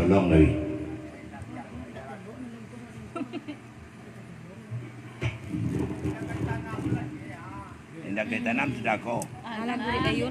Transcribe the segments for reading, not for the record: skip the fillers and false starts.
menolong lagi. Hendak ditanam sudah kok. Alam beri kayu.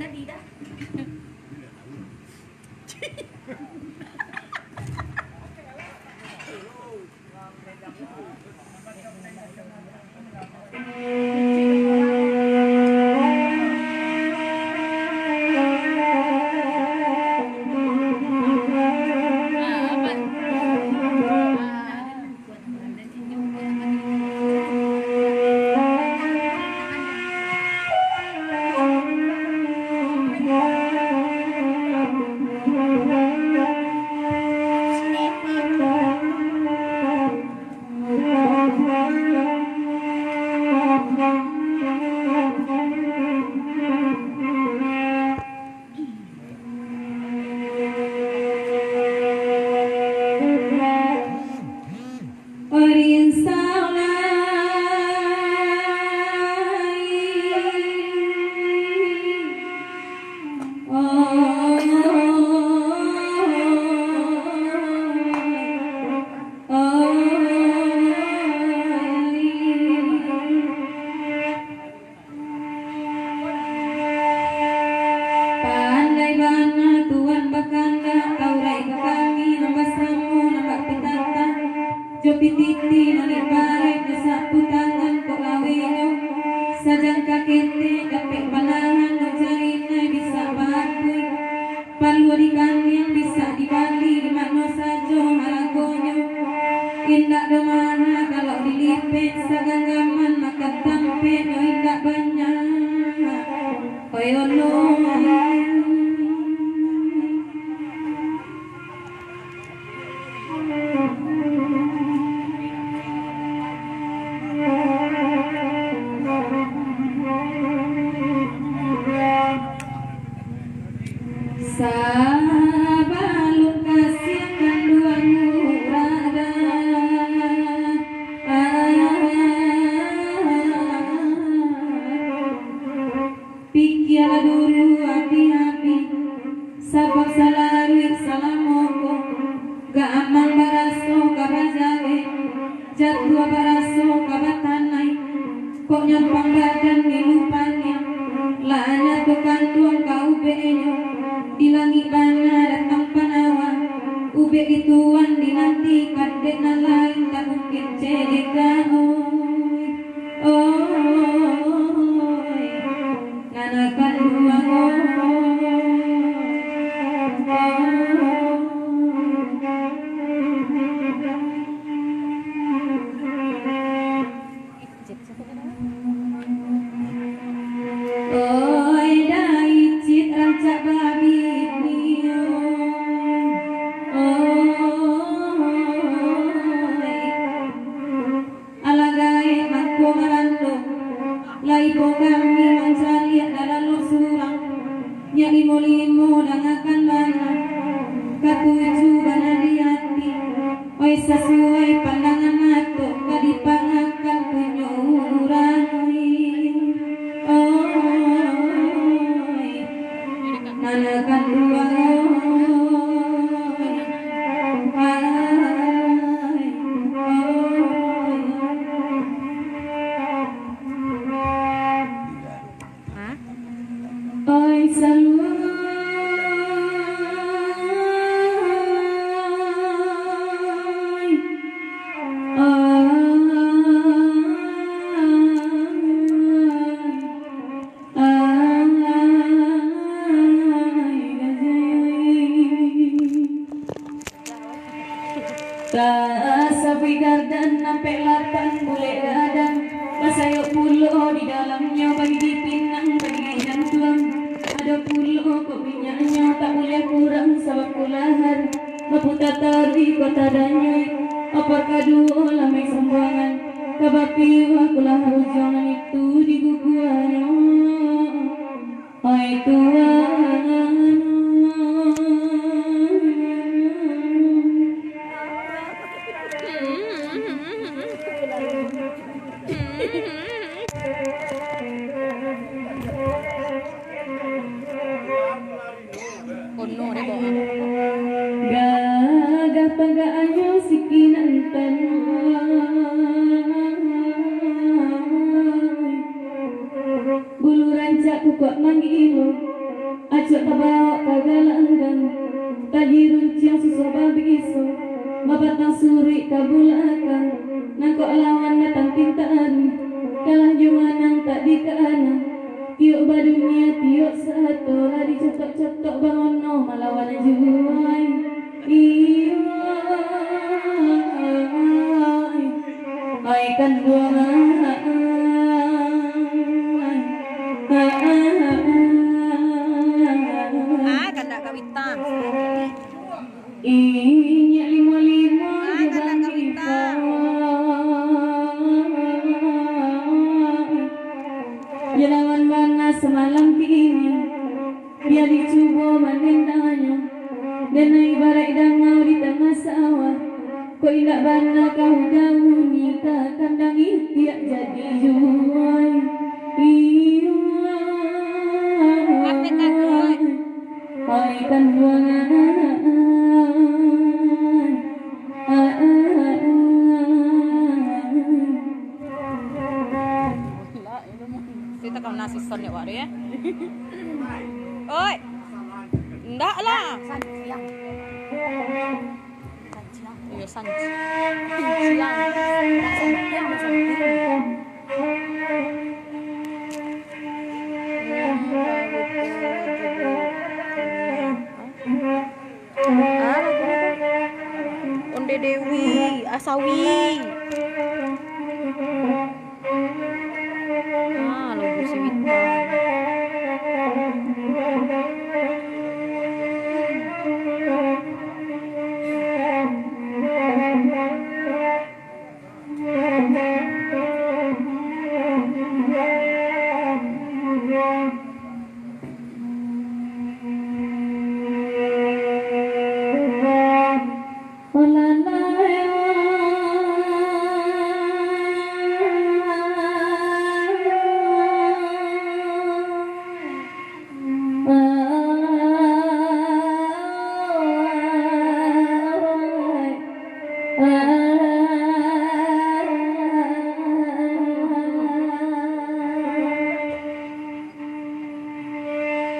Jopititi nalik barek nyasapu tangan kok lawenyo sajang kakete dapet panahan no jarina bisa bakui paluarikan yang bisa dibali di makno sajo halagonyo indak domana kalau dilipet saganggaman makan tampe nyo indak banyak koyono. Sabalung kasih kanduan murada pikirlah dulu api-api sabab salari salamoko gak amang baraso kabajawe jatuh baraso kabatanai kok nyampang badan nilupanya lanya tuh kanduan kau benyo di langit bana datang panawa ube ituan dinantikan dek lain tak mungkin cedeka oi nanakan dua oi dai cit rancak babi laipo kami mancaliat dalam surang nya limo-limo dangakan bana katuju bana di hati oi sesuai pandangan mata kadipangakan penyuran oi nanakan dua sapi gardan nampe latan bule gadang masayok pulo di dalamnya bagi dipinang bagi jantuang ada pulo kok minyaknya tak boleh kurang sabab kulahar maputa tari kota danyai apa kadu lamai sembuangan kabapi kulahar jangan itu di guguannya hai Tuhan. tanggaannya sikinantan bulu rancak kukok manggilo acok tabawa kagalanggang tadi runcing susu babi iso mabatang suri kabulakan nangkok lawan natang pintaan kalah jumanang tak dikaana tiuk badunya tiuk satu lari cetok-cetok bangono malawan juai ai kan Kanda kawitang. inya lima-lima Kanda kawitang. Jalawan mana semalam kini dia dicoba manendanya dan ibarat dangau di tengah sawah kau indak bana kau dauni ka kandang tiak jadi juai hai kan buangan Kita kau nasi son ya waduh ya. Oi. Enggak lah. Iya sanci. Onde Dewi, Asawi. Logo si Wita.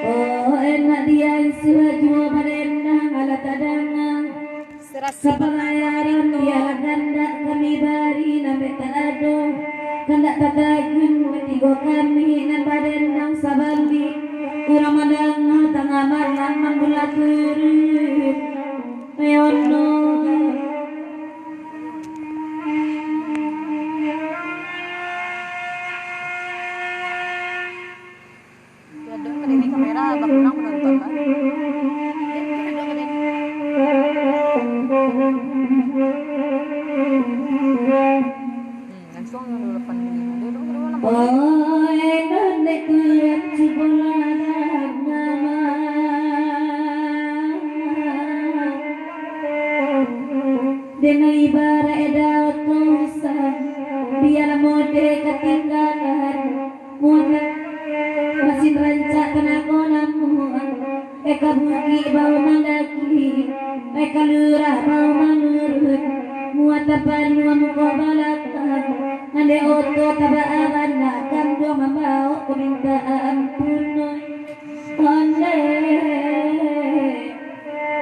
Oh enak dia suaju merendang ala tadanga sapalayaran dia ganda kami bari nambe talado kandak tatagun ketigo kami nan badendang sabali uramadang tengah malam mambulaturut ayono Ini kamera abang menang menonton kan? Langsung yang depan ini. oh enak kuat cipolan nama dena ibarat edaut kosa biar mode ketinggalan muat masih rancak kenako namuan eka buki bau mandaki eka lurah bau manurut muat tapan muka balakan ande oto tabaan akan dua membawa ku minta ampun onde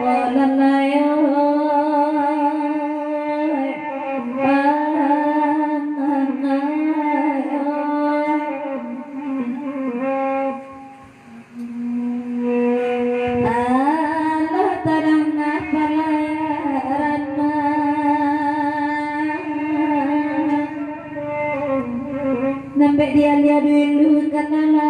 olalayo sampai dia lihat dulu karena